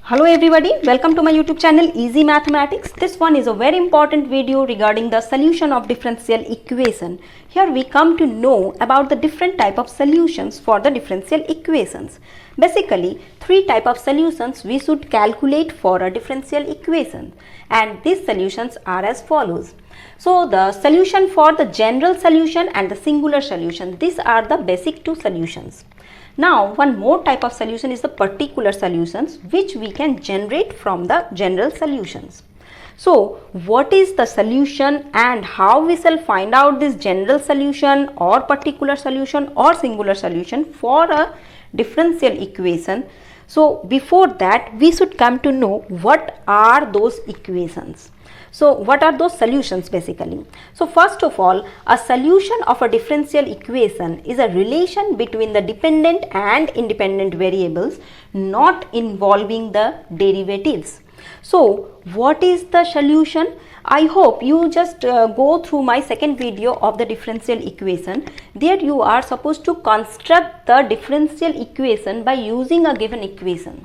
Hello everybody, welcome to my YouTube channel Easy Mathematics. This one is a very important video regarding the solution of differential equation. Here we come to know about the different type of solutions for the differential equations. Basically, three type of solutions we should calculate for a differential equation, and these solutions are as follows. So the solution for the general solution and the singular solution, these are the basic two solutions. Now, one more type of solution is the particular solutions, which we can generate from the general solutions. So, what is the solution and how we shall find out this general solution or particular solution or singular solution for a differential equation? So, before that, we should come to know what are those equations. So, what are those solutions basically? So, first of all, a solution of a differential equation is a relation between the dependent and independent variables not involving the derivatives. So, what is the solution? I hope you just go through my second video of the differential equation. There you are supposed to construct the differential equation by using a given equation.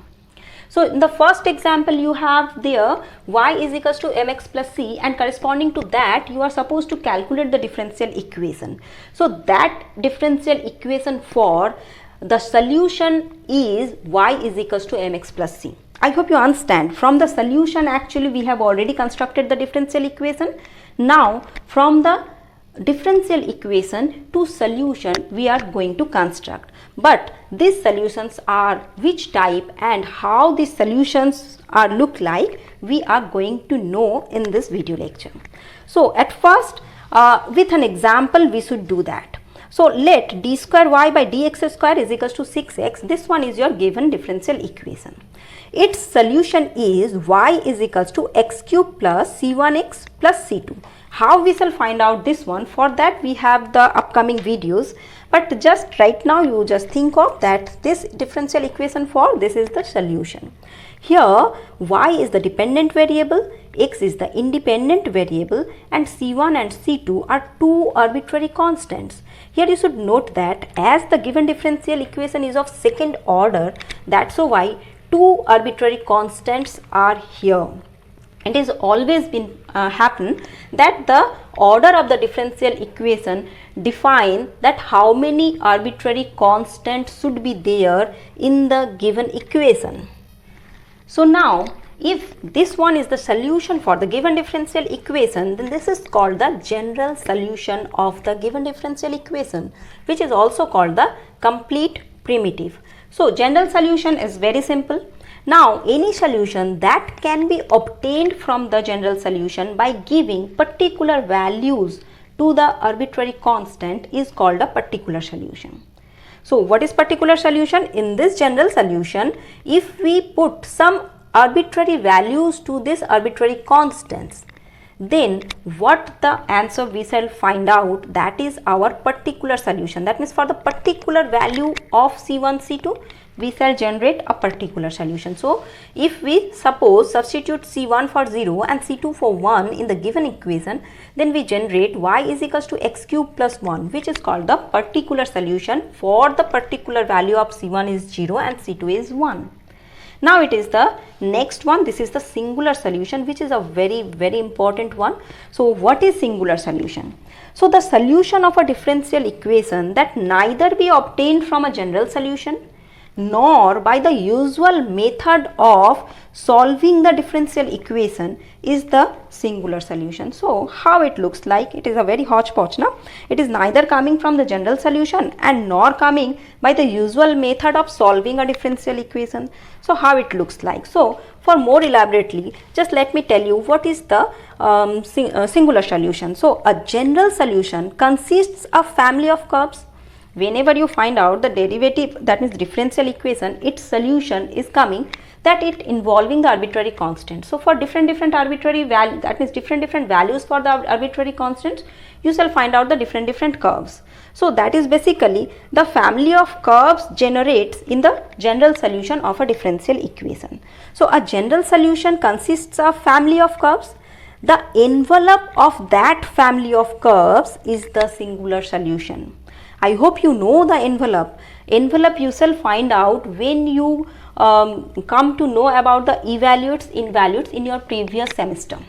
So, in the first example you have there y is equals to mx plus c, and corresponding to that you are supposed to calculate the differential equation. So, that differential equation for the solution is y is equals to mx plus c. I hope you understand. From the solution actually we have already constructed the differential equation. Now, from the differential equation to solution we are going to construct, but these solutions are which type and how these solutions are look like, we are going to know in this video lecture. So at first with an example we should do that. So let d square y by dx square is equals to 6x. This one is your given differential equation. Its solution is y is equals to x cube plus c1x plus c2. How we shall find out this one? For that we have the upcoming videos, but just right now you just think of that this differential equation for this is the solution. Here y is the dependent variable, x is the independent variable, and c1 and c2 are two arbitrary constants. Here you should note that as the given differential equation is of second order, that's why two arbitrary constants are here. It is always been happen that the order of the differential equation define that how many arbitrary constants should be there in the given equation. So now if this one is the solution for the given differential equation, then this is called the general solution of the given differential equation, which is also called the complete primitive. So general solution is very simple. Now, any solution that can be obtained from the general solution by giving particular values to the arbitrary constant is called a particular solution. So, what is particular solution? In this general solution, if we put some arbitrary values to this arbitrary constants, then what the answer we shall find out, that is our particular solution. That means for the particular value of c1, c2, we shall generate a particular solution. So, if we suppose substitute c1 for 0 and c2 for 1 in the given equation, then we generate y is equals to x cube plus 1, which is called the particular solution for the particular value of c1 is 0 and c2 is 1. Now it is the next one. This is the singular solution, which is a very important one. So what is singular solution? So the solution of a differential equation that neither be obtained from a general solution nor by the usual method of solving the differential equation is the singular solution. So how it looks like? It is a very hodgepodge now. It is neither coming from the general solution and nor coming by the usual method of solving a differential equation. So how it looks like? So for more elaborately, just let me tell you what is the singular solution. So a general solution consists of family of curves. Whenever you find out the derivative, that means differential equation, its solution is coming that it involving the arbitrary constant. So for different arbitrary value, that means different values for the arbitrary constants, you shall find out the different curves. So that is basically the family of curves generates in the general solution of a differential equation. So a general solution consists of family of curves. The envelope of that family of curves is the singular solution. I hope you know the envelope. Envelope you shall find out when you come to know about the evaluates, invaluates in your previous semester.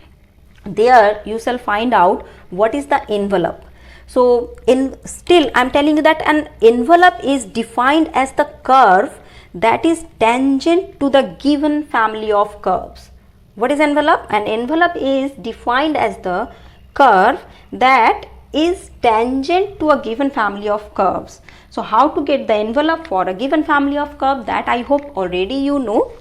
There you shall find out what is the envelope. So still I am telling you that an envelope is defined as the curve that is tangent to the given family of curves. What is envelope? An envelope is defined as the curve that is tangent to a given family of curves. So how to get the envelope for a given family of curves, that I hope already you know.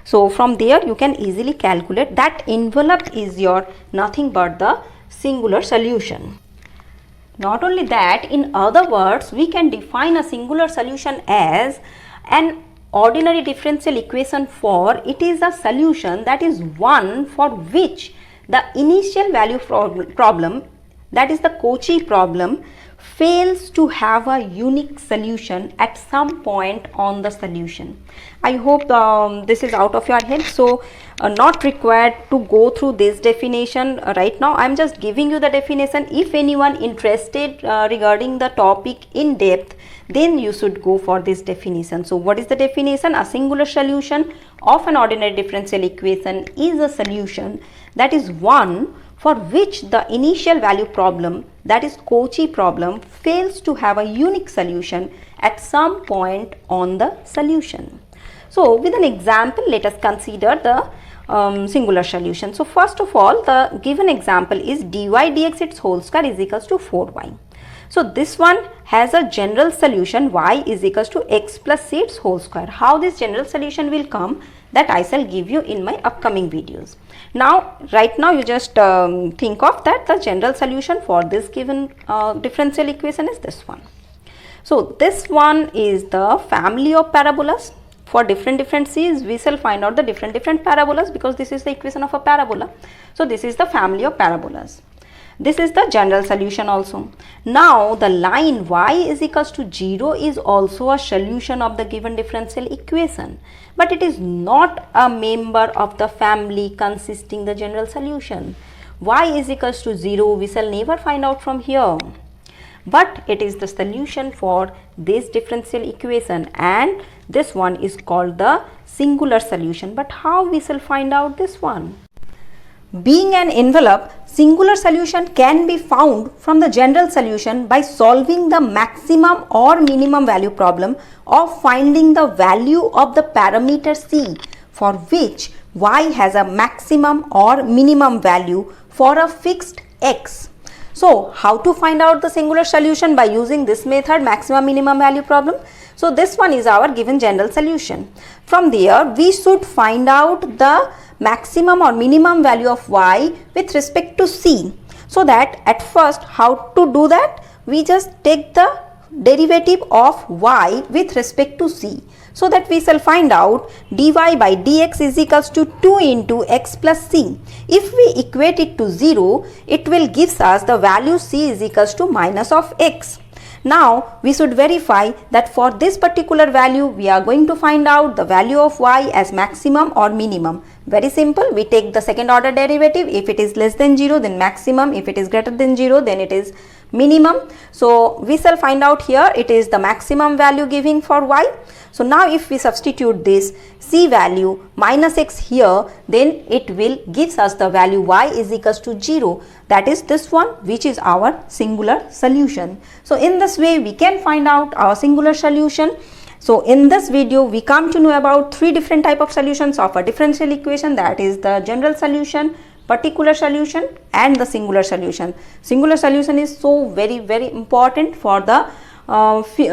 So from there you can easily calculate that envelope is your nothing but the singular solution. Not only that, in other words, we can define a singular solution as an ordinary differential equation for it is a solution that is one for which the initial value problem, that is the Cauchy problem, fails to have a unique solution at some point on the solution. I hope this is out of your head. So not required to go through this definition right now. I am just giving you the definition. If anyone interested regarding the topic in depth, then you should go for this definition. So what is the definition? A singular solution of an ordinary differential equation is a solution that is one for which the initial value problem, that is Cauchy problem, fails to have a unique solution at some point on the solution. So with an example, let us consider the singular solution. So first of all, the given example is dy dx its whole square is equals to 4y. So this one has a general solution, y is equals to x plus c its whole square. How this general solution will come, that I shall give you in my upcoming videos. Now right now you just think of that the general solution for this given differential equation is this one. So this one is the family of parabolas. For different c's we shall find out the different parabolas, because this is the equation of a parabola. So this is the family of parabolas. This is the general solution also. Now the line y is equals to 0 is also a solution of the given differential equation, but it is not a member of the family consisting the general solution. Y is equals to 0 we shall never find out from here, but it is the solution for this differential equation, and this one is called the singular solution. But how we shall find out this one? Being an envelope, singular solution can be found from the general solution by solving the maximum or minimum value problem of finding the value of the parameter c for which y has a maximum or minimum value for a fixed x. So how to find out the singular solution? By using this method, maximum minimum value problem. So this one is our given general solution. From there we should find out the maximum or minimum value of y with respect to c. So that at first, how to do that? We just take the derivative of y with respect to c. So that we shall find out dy by dx is equals to 2 into x plus c. If we equate it to 0, it will give us the value c is equals to minus of x. Now we should verify that for this particular value we are going to find out the value of y as maximum or minimum. Very simple, we take the second order derivative. If it is less than 0 then maximum, if it is greater than 0 then it is minimum. So we shall find out here it is the maximum value giving for y. So now if we substitute this c value minus x here, then it will gives us the value y is equals to 0. That is this one, which is our singular solution. So in this way we can find out our singular solution. So in this video we come to know about 3 different type of solutions of a differential equation, that is the general solution, particular solution and the singular solution. Singular solution is so very important for the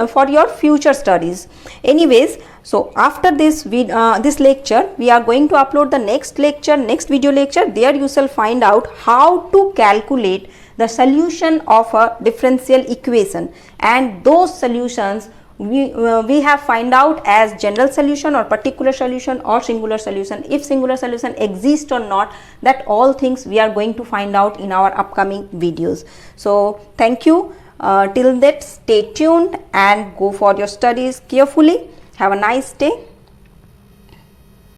for your future studies. Anyways, so after this this lecture we are going to upload the next video lecture. There you shall find out how to calculate the solution of a differential equation, and those solutions we have find out as general solution or particular solution or singular solution. If singular solution exists or not, that all things we are going to find out in our upcoming videos. So thank you. Till that, stay tuned and go for your studies carefully. Have a nice day.